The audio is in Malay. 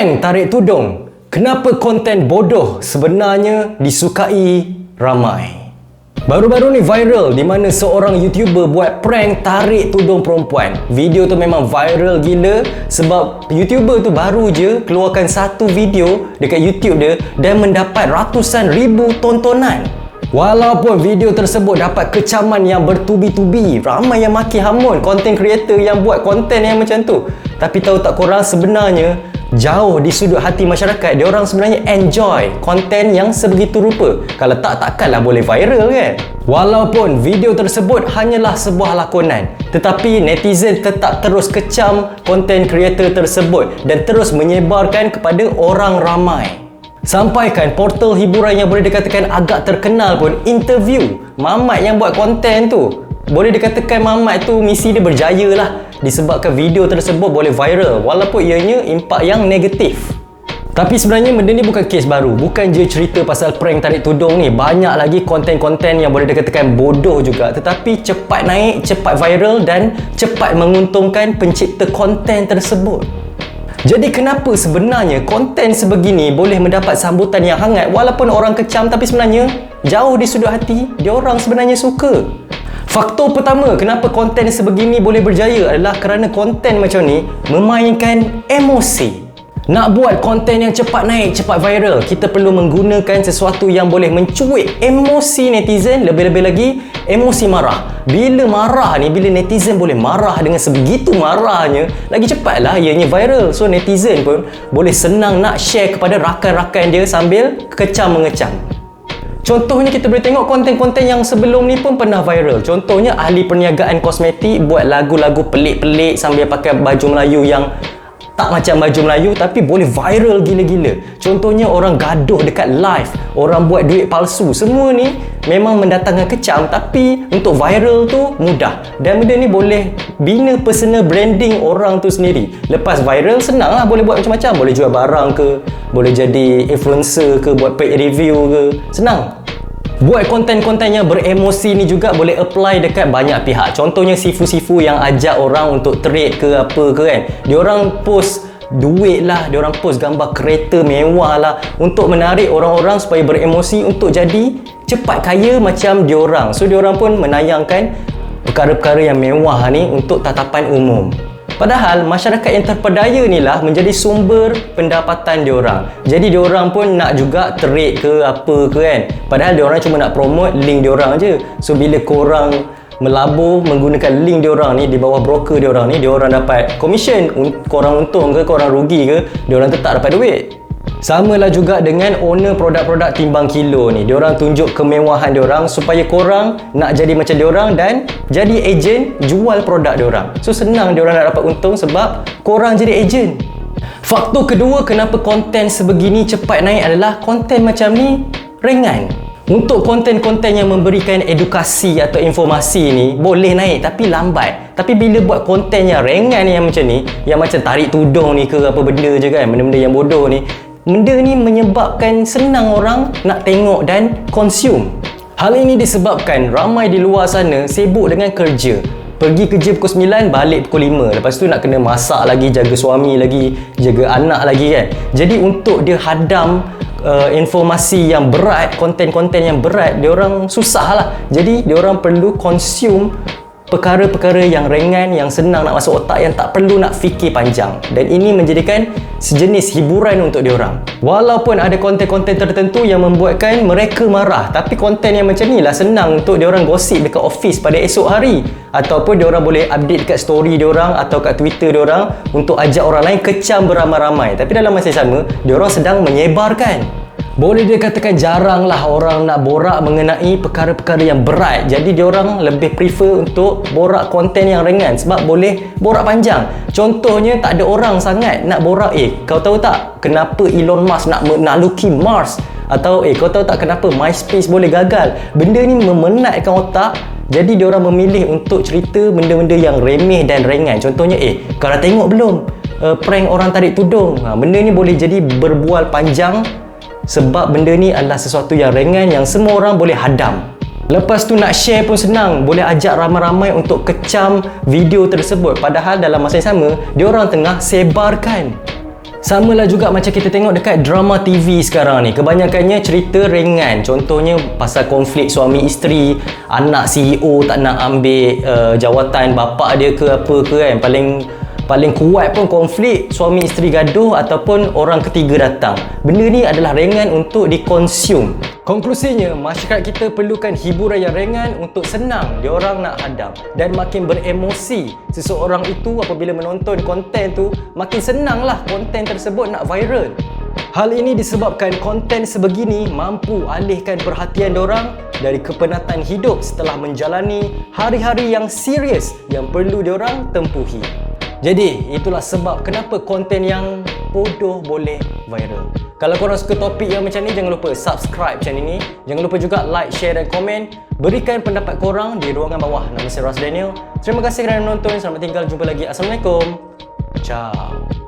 Prank tarik tudung. Kenapa konten bodoh sebenarnya disukai ramai? Baru-baru ni viral di mana seorang YouTuber buat prank tarik tudung perempuan. Video tu memang viral gila sebab YouTuber tu baru je keluarkan satu video dekat YouTube dia dan mendapat ratusan ribu tontonan. Walaupun video tersebut dapat kecaman yang bertubi-tubi, ramai yang maki hamun content creator yang buat konten yang macam tu. Tapi tahu tak korang, sebenarnya jauh di sudut hati masyarakat, dia orang sebenarnya enjoy konten yang sebegitu rupa. Kalau tak, takkanlah boleh viral kan? Walaupun video tersebut hanyalah sebuah lakonan, tetapi netizen tetap terus kecam konten creator tersebut dan terus menyebarkan kepada orang ramai. Sampaikan portal hiburan yang boleh dikatakan agak terkenal pun interview Mamat yang buat konten tu. Boleh dikatakan Mamat tu misi dia berjaya lah disebabkan video tersebut boleh viral walaupun ianya impak yang negatif. Tapi sebenarnya benda ni bukan kes baru. Bukan je cerita pasal prank tarik tudung ni. Banyak lagi konten-konten yang boleh dikatakan bodoh juga tetapi cepat naik, cepat viral dan cepat menguntungkan pencipta konten tersebut. Jadi kenapa sebenarnya konten sebegini boleh mendapat sambutan yang hangat walaupun orang kecam, tapi sebenarnya jauh di sudut hati diorang sebenarnya suka? Faktor pertama kenapa konten sebegini boleh berjaya adalah kerana konten macam ni memainkan emosi. Nak buat konten yang cepat naik, cepat viral, kita perlu menggunakan sesuatu yang boleh mencuit emosi netizen, lebih-lebih lagi emosi marah. Bila marah ni, bila netizen boleh marah dengan sebegitu marahnya, lagi cepatlah ianya viral. So netizen pun boleh senang nak share kepada rakan-rakan dia sambil kecam-mengecam. Contohnya kita boleh tengok konten-konten yang sebelum ni pun pernah viral. Contohnya ahli perniagaan kosmetik buat lagu-lagu pelik-pelik sambil pakai baju Melayu yang tak macam baju Melayu tapi boleh viral gila-gila. Contohnya orang gaduh dekat live, orang buat duit palsu. Semua ni memang mendatangkan kecam tapi untuk viral tu mudah. Dan benda ni boleh bina personal branding orang tu sendiri. Lepas viral senang lah, boleh buat macam-macam. Boleh jual barang ke, boleh jadi influencer ke, buat paid review ke, senang. Buat konten-konten yang beremosi ni juga boleh apply dekat banyak pihak. Contohnya sifu-sifu yang ajak orang untuk trade ke apa ke kan. Diorang post duit lah, diorang post gambar kereta mewah lah untuk menarik orang-orang supaya beremosi untuk jadi cepat kaya macam diorang. So diorang pun menayangkan perkara-perkara yang mewah ni untuk tatapan umum. Padahal masyarakat yang terpedaya ni lah menjadi sumber pendapatan diorang. Jadi diorang pun nak juga trade ke apa ke kan. Padahal diorang cuma nak promote link diorang je. So bila korang melabur menggunakan link diorang ni di bawah broker diorang ni, diorang dapat commission. Korang untung ke, korang rugi ke, diorang tetap dapat duit. Sama lah juga dengan owner produk-produk timbang kilo ni. Diorang tunjuk kemewahan diorang supaya korang nak jadi macam diorang dan jadi ejen jual produk diorang. So senang diorang nak dapat untung sebab korang jadi ejen. Faktor kedua kenapa konten sebegini cepat naik adalah konten macam ni ringan. Untuk konten-konten yang memberikan edukasi atau informasi ni boleh naik tapi lambat. Tapi bila buat konten yang ringan yang macam ni, yang macam tarik tudung ni ke apa benda je kan, benda-benda yang bodoh ni, benda ni menyebabkan senang orang nak tengok dan consume. Hal ini disebabkan ramai di luar sana sibuk dengan kerja. Pergi kerja pukul 9, balik pukul 5. Lepas tu nak kena masak lagi, jaga suami lagi, jaga anak lagi kan. Jadi untuk dia hadam informasi yang berat, konten-konten yang berat, diorang susah lah. Jadi diorang perlu consume perkara-perkara yang ringan, yang senang nak masuk otak, yang tak perlu nak fikir panjang. Dan ini menjadikan sejenis hiburan untuk diorang. Walaupun ada konten-konten tertentu yang membuatkan mereka marah, tapi konten yang macam ni lah senang untuk diorang gosip dekat office pada esok hari. Ataupun diorang boleh update dekat story diorang atau kat Twitter diorang untuk ajak orang lain kecam beramai-ramai. Tapi dalam masa yang sama, diorang sedang menyebarkan. Boleh dikatakan jarang lah orang nak borak mengenai perkara-perkara yang berat. Jadi diorang lebih prefer untuk borak konten yang ringan sebab boleh borak panjang. Contohnya tak ada orang sangat nak borak, kau tahu tak kenapa Elon Musk nak menaluki Mars? Atau kau tahu tak kenapa MySpace boleh gagal? Benda ni memenatkan otak. Jadi diorang memilih untuk cerita benda-benda yang remeh dan ringan. Contohnya kau dah tengok belum prank orang tarik tudung? Benda ni boleh jadi berbual panjang sebab benda ni adalah sesuatu yang ringan yang semua orang boleh hadam. Lepas tu nak share pun senang, boleh ajak ramai-ramai untuk kecam video tersebut. Padahal dalam masa yang sama, diorang tengah sebarkan Sama lah juga macam kita tengok dekat drama TV sekarang ni. Kebanyakannya cerita ringan. Contohnya pasal konflik suami isteri, anak CEO tak nak ambil jawatan bapak dia ke apa ke kan. Paling kuat pun konflik suami isteri gaduh ataupun orang ketiga datang. Benda ni adalah ringan untuk dikonsum. Konklusinya, masyarakat kita perlukan hiburan yang ringan untuk senang diorang nak hadap, dan makin beremosi seseorang itu apabila menonton konten tu, makin senanglah konten tersebut nak viral. Hal ini disebabkan konten sebegini mampu alihkan perhatian diorang dari kepenatan hidup setelah menjalani hari-hari yang serius yang perlu diorang tempuhi. Jadi, itulah sebab kenapa konten yang bodoh boleh viral. Kalau korang suka topik yang macam ni, jangan lupa subscribe channel ni. Jangan lupa juga like, share dan komen. Berikan pendapat korang di ruangan bawah. Nama saya Ras Daniel. Terima kasih kerana menonton. Selamat tinggal. Jumpa lagi. Assalamualaikum. Ciao.